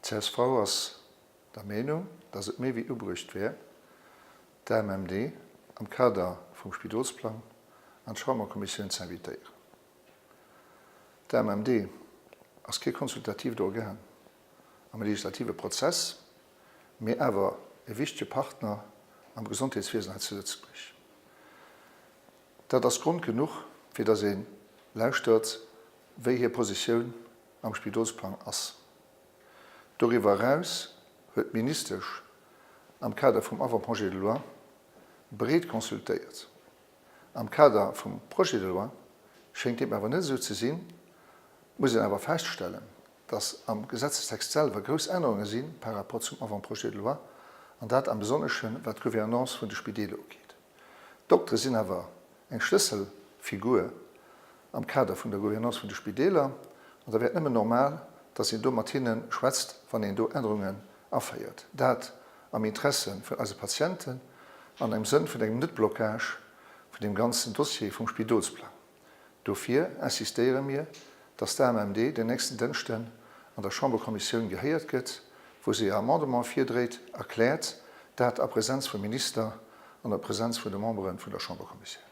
CSV ass der Meinung, dats et méi wie ubrucht wär, der MMD am Kader vum Spidolsplan an Schaumerkommissionun ze invitéieren. Der MMD ass ke konsultativ Organ am legislative Prozess, mé awer e wichtige Partner am Gesundheitswesen zu Lützburg. Dat ass Grund genug fir dat se lauscht, wéi hier Positionioun am Spidolsplan ass. Darüber hinaus huet ministerisch am Kader vum Avant-Projet de Loi breet konsultéiert. Am Kader vum Projet de Loi schenkt dem awer net so ze sinn, muss awer feststellen, dass am Gesetzestext selber groß Änderungen sind par rapport zum Avant-Projet de Loi und dat am Besonderschen wat Gouvernance vun de Spidele geht. Doktor sind awer eng Schlüsselfigur am Kader vun der Gouvernance vun de Spideler und da wird immer normal, dass do Martinen schwätzt, van den do Änderungen afeiert. Dat am Interessen für als Patienten an einem Sinn vun engem Netblockage für dem ganzen Dossier vom Spidolsplan. Dofir insistieren mir, dass der MMD den nächsten Diensten an der Chamberkommission geheiert gëtt, wo sie ihr Amendement 4 erklärt, dat a Präsenz vom Minister an der Präsenz von den Membern von der Chamberkommission.